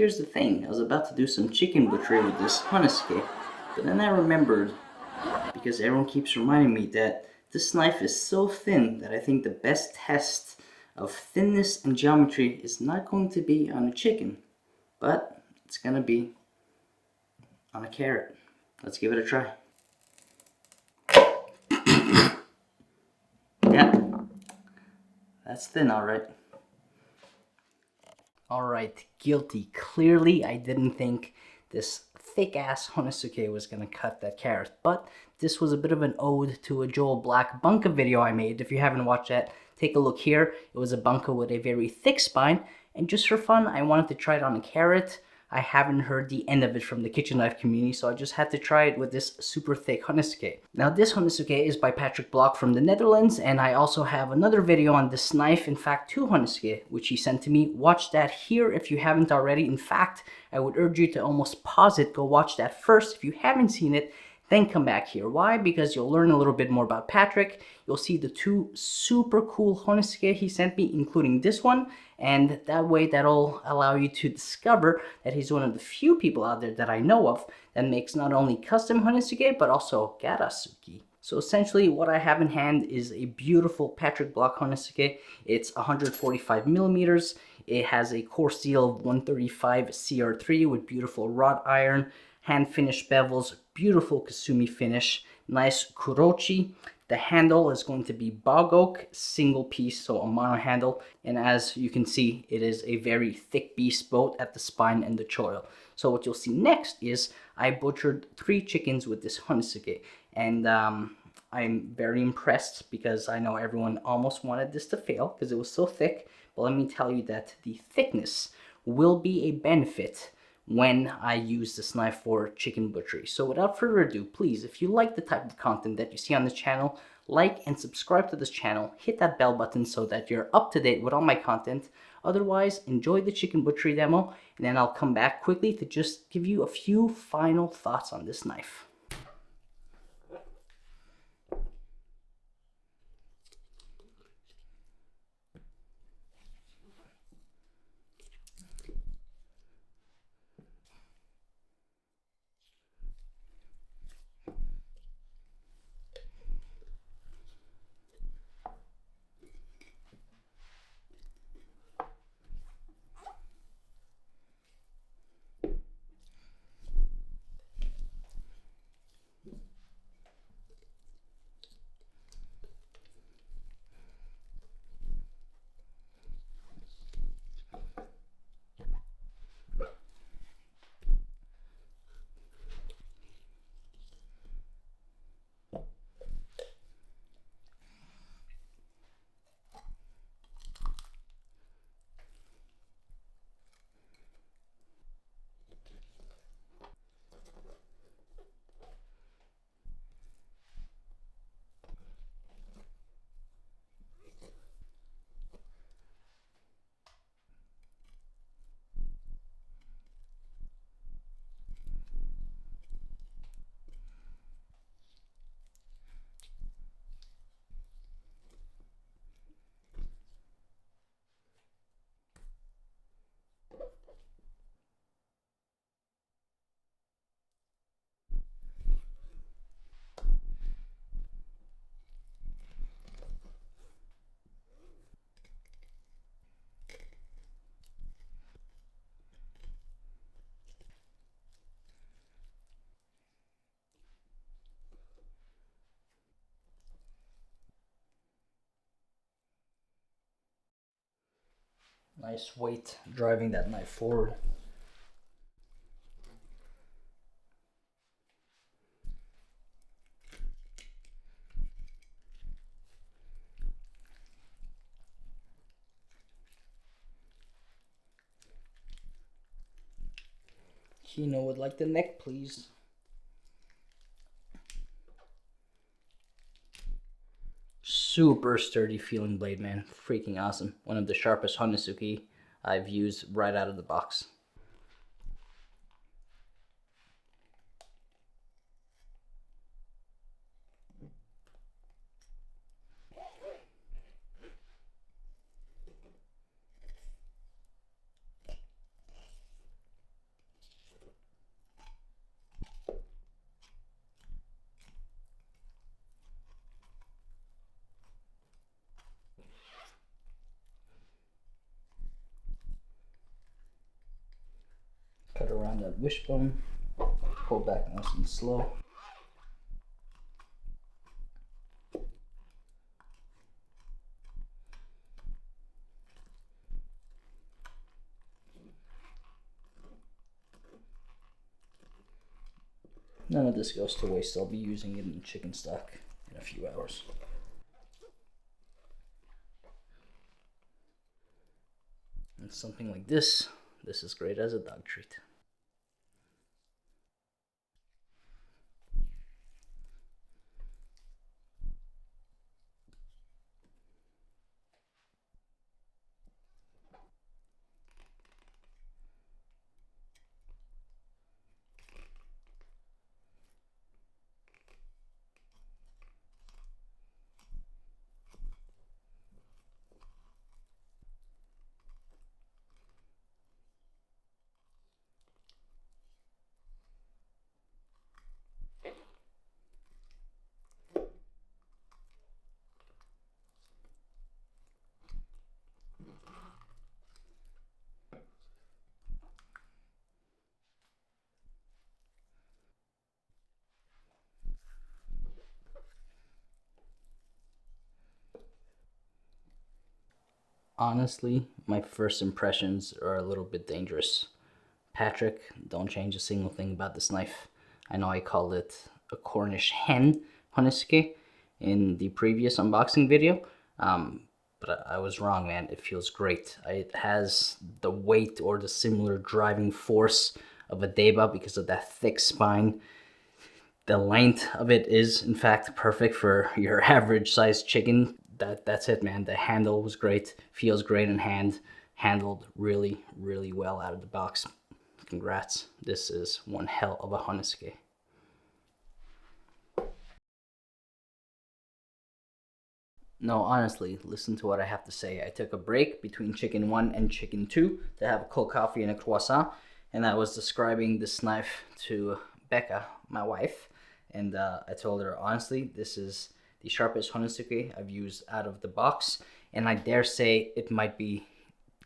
Here's the thing, I was about to do some chicken butchery with this Honesuki, but then I remembered, because everyone keeps reminding me that this knife is so thin that I think the best test of thinness and geometry is not going to be on a chicken, but it's going to be on a carrot. Let's give it a try. Yeah, that's thin, alright. Alright, guilty. Clearly, I didn't think this thick-ass Honesuki was going to cut that carrot, but this was a bit of an ode to a Joel Black bunka video I made. If you haven't watched that, take a look here. It was a bunka with a very thick spine, and just for fun, I wanted to try it on a carrot. I haven't heard the end of it from the kitchen knife community, so I just had to try it with this super thick Honesuki. Now this Honesuki is by Patrick Blok from the Netherlands, and I also have another video on this knife, in fact 2 Honesuki, which he sent to me. Watch that here if you haven't already. In fact, I would urge you to almost pause it, go watch that first if you haven't seen it, then come back here. Why? Because you'll learn a little bit more about Patrick. You'll see the 2 super cool Honesuki he sent me, including this one, and that way that'll allow you to discover that he's one of the few people out there that I know of that makes not only custom Honesuki, but also karasuki. So essentially what I have in hand is a beautiful Patrick Blok Honesuki. It's 145 millimeters. It has a core steel of 135 CR3 with beautiful wrought iron, hand finished bevels, beautiful kasumi finish, nice kurouchi. The handle is going to be bog oak, single piece, so a mono handle. And as you can see, it is a very thick beast both at the spine and the choil. So what you'll see next is I butchered 3 chickens with this Honesuki. And I'm very impressed because I know everyone almost wanted this to fail because it was so thick. But let me tell you that the thickness will be a benefit when I use this knife for chicken butchery. So without further ado, please, if you like the type of content that you see on this channel, like and subscribe to this channel, hit that bell button so that you're up to date with all my content. Otherwise, enjoy the chicken butchery demo, and then I'll come back quickly to just give you a few final thoughts on this knife. Nice weight driving that knife forward. Hino would like the neck, please. Super sturdy feeling blade, man. Freaking awesome. One of the sharpest Honesuki I've used right out of the box. Cut around that wishbone, pull back nice and slow. None of this goes to waste. I'll be using it in chicken stock in a few hours. And something like this is great as a dog treat. Honestly, my first impressions are a little bit dangerous. Patrick, don't change a single thing about this knife. I know I called it a Cornish hen Honesuki in the previous unboxing video, but I was wrong, man. It feels great. It has the weight or the similar driving force of a Deba because of that thick spine. The length of it is, in fact, perfect for your average sized chicken. That's it, man. The handle was great, feels great in hand, handled really, really well out of the box. Congrats. This is one hell of a Honesuki. No, honestly, listen to what I have to say. I took a break between chicken 1 and chicken 2 to have a cold coffee and a croissant, and I was describing this knife to Becca, my wife, and I told her, honestly, this is the sharpest Honesuki I've used out of the box, and I dare say it might be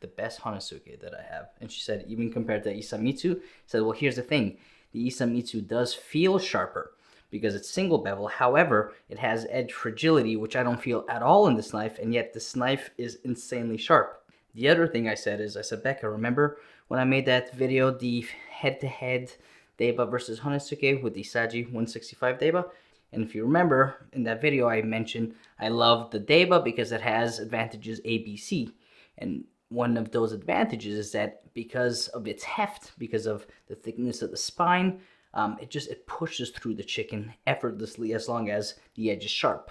the best Honesuki that I have. And she said, even compared to Isamitsu, said, well, here's the thing. The Isamitsu does feel sharper because it's single bevel. However, it has edge fragility, which I don't feel at all in this knife, and yet this knife is insanely sharp. The other thing I said is, I said, Becca, remember when I made that video, the head-to-head Deba versus Honesuki with the Saji 165 Deba? And if you remember, in that video I mentioned I love the Deba because it has advantages ABC. And one of those advantages is that because of its heft, because of the thickness of the spine, it pushes through the chicken effortlessly as long as the edge is sharp.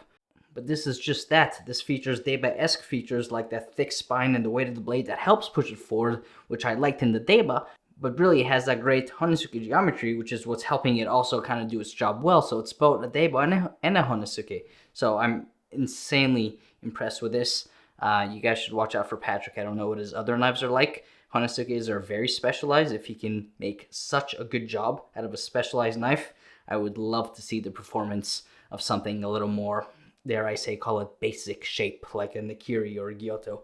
But this is just that. This features Deba-esque features like that thick spine and the weight of the blade that helps push it forward, which I liked in the Deba. But really it has that great Honesuki geometry, which is what's helping it also kind of do its job well. So it's both a Deba and a Honesuki. So I'm insanely impressed with this. You guys should watch out for Patrick. I don't know what his other knives are like. Honesukis are very specialized. If he can make such a good job out of a specialized knife, I would love to see the performance of something a little more, dare I say, call it basic shape, like a Nakiri or a Giotto.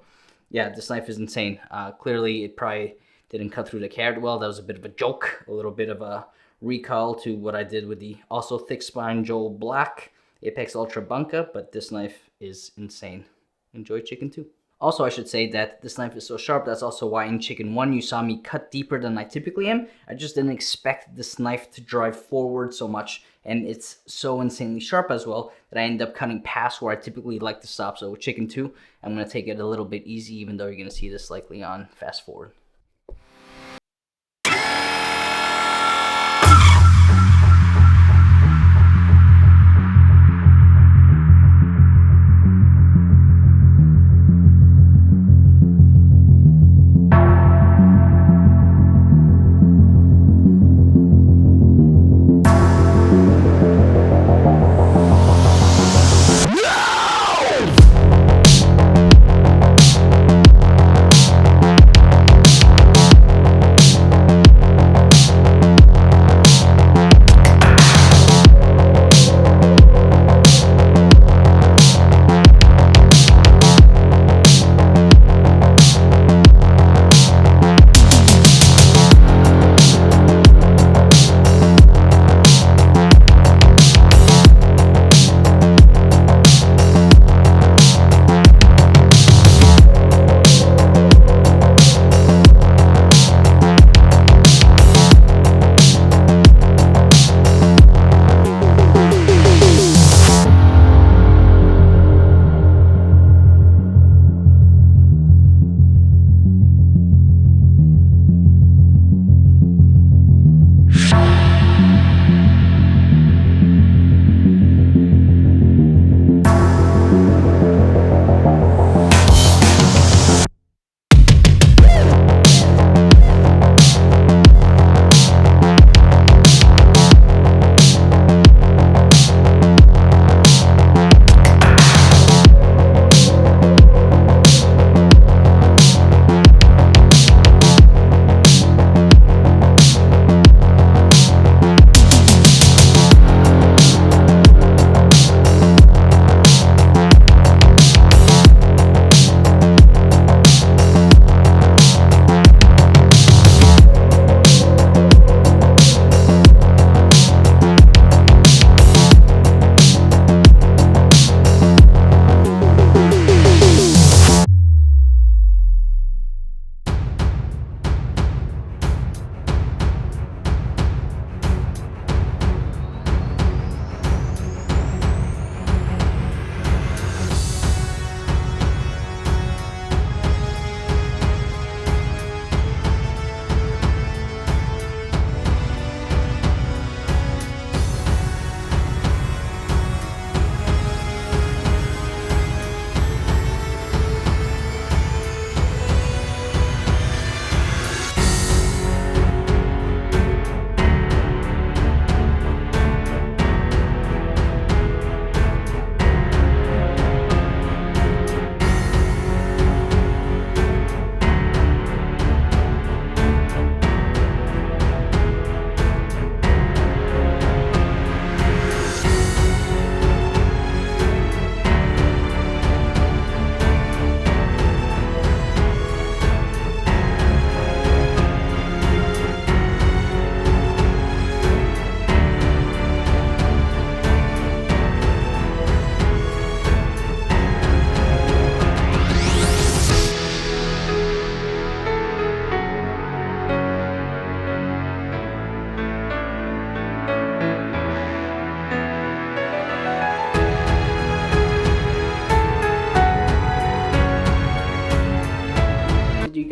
Yeah, this knife is insane. Clearly, it probably didn't cut through the carrot well. That was a bit of a joke, a little bit of a recall to what I did with the also thick spine Joel Black Apex Ultra Bunka, but this knife is insane. Enjoy chicken too. Also, I should say that this knife is so sharp, that's also why in chicken 1 you saw me cut deeper than I typically am. I just didn't expect this knife to drive forward so much, and it's so insanely sharp as well that I end up cutting past where I typically like to stop. So with chicken 2, I'm going to take it a little bit easy, even though you're going to see this likely on fast forward.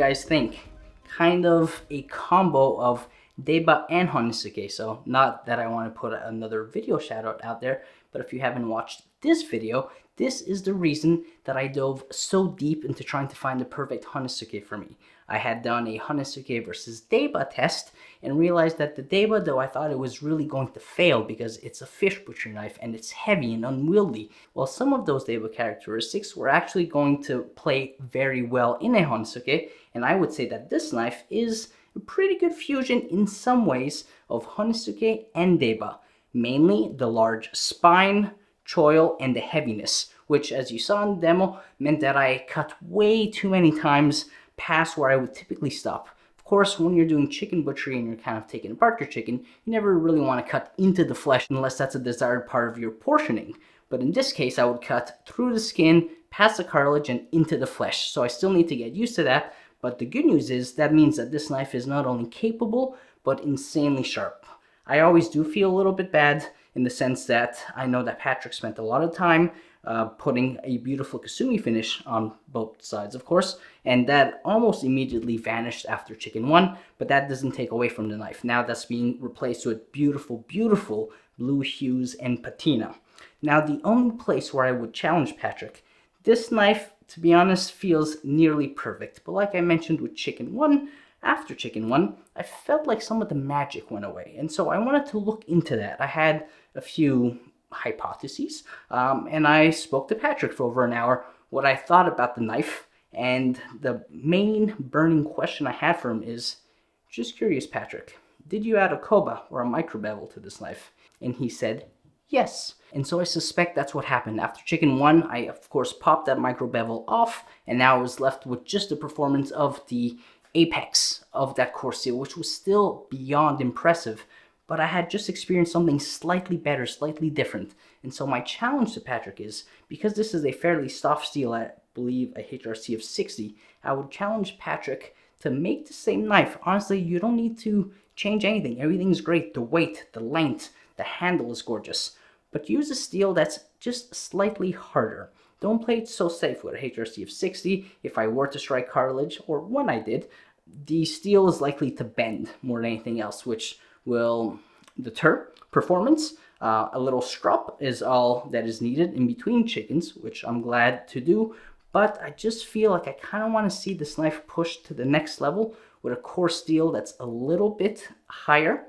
guys think? Kind of a combo of Deba and Honesuki. So not that I want to put another video shout out out there, but if you haven't watched this video, this is the reason that I dove so deep into trying to find the perfect Honesuki for me. I had done a Honesuki versus Deba test and realized that the Deba, though I thought it was really going to fail because it's a fish butcher knife and it's heavy and unwieldy, well, some of those Deba characteristics were actually going to play very well in a Honesuki, and I would say that this knife is a pretty good fusion in some ways of Honesuki and Deba, mainly the large spine, choil, and the heaviness, which, as you saw in the demo, meant that I cut way too many times past where I would typically stop. Of course, when you're doing chicken butchery and you're kind of taking apart your chicken, you never really want to cut into the flesh unless that's a desired part of your portioning. But in this case, I would cut through the skin, past the cartilage, and into the flesh. So I still need to get used to that. But the good news is that means that this knife is not only capable, but insanely sharp. I always do feel a little bit bad in the sense that I know that Patrick spent a lot of time putting a beautiful kasumi finish on both sides, of course, and that almost immediately vanished after chicken 1, but that doesn't take away from the knife. Now that's being replaced with beautiful, beautiful blue hues and patina. Now the only place where I would challenge Patrick, this knife, to be honest, feels nearly perfect, but like I mentioned with chicken 1, after chicken 1, I felt like some of the magic went away, and so I wanted to look into that. I had a few hypotheses, and I spoke to Patrick for over an hour what I thought about the knife, and the main burning question I had for him is, just curious, Patrick, did you add a koba or a micro bevel to this knife? And he said, yes. And so I suspect that's what happened. After chicken 1, I of course popped that micro bevel off, and now I was left with just the performance of the apex of that core seal, which was still beyond impressive, but I had just experienced something slightly better, slightly different. And so my challenge to Patrick is, because this is a fairly soft steel, I believe a HRC of 60, I would challenge Patrick to make the same knife. Honestly, you don't need to change anything. Everything's great. The weight, the length, the handle is gorgeous. But use a steel that's just slightly harder. Don't play it so safe with a HRC of 60. If I were to strike cartilage, or when I did, the steel is likely to bend more than anything else, which will deter performance. A little strop is all that is needed in between chickens, which I'm glad to do, but I just feel like I kind of want to see this knife pushed to the next level with a core steel that's a little bit higher,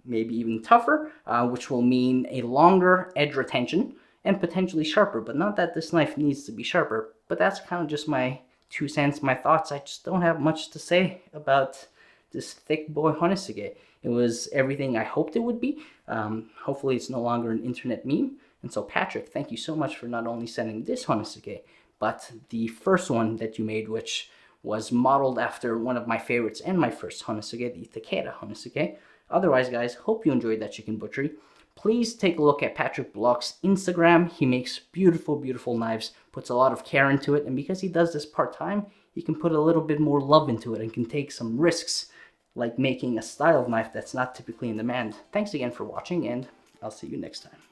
maybe even tougher, which will mean a longer edge retention and potentially sharper. But not that this knife needs to be sharper, but that's kind of just my 2 cents, my thoughts. I just don't have much to say about this thick boy Honesuki. It was everything I hoped it would be. Hopefully it's no longer an internet meme. And so Patrick, thank you so much for not only sending this Honesuki, but the first one that you made, which was modeled after one of my favorites and my first Honesuki, the THICKEST Honesuki. Otherwise, guys, hope you enjoyed that chicken butchery. Please take a look at Patrick Blok's Instagram. He makes beautiful, beautiful knives, puts a lot of care into it, and because he does this part-time, he can put a little bit more love into it and can take some risks, like making a style of knife that's not typically in demand. Thanks again for watching, and I'll see you next time.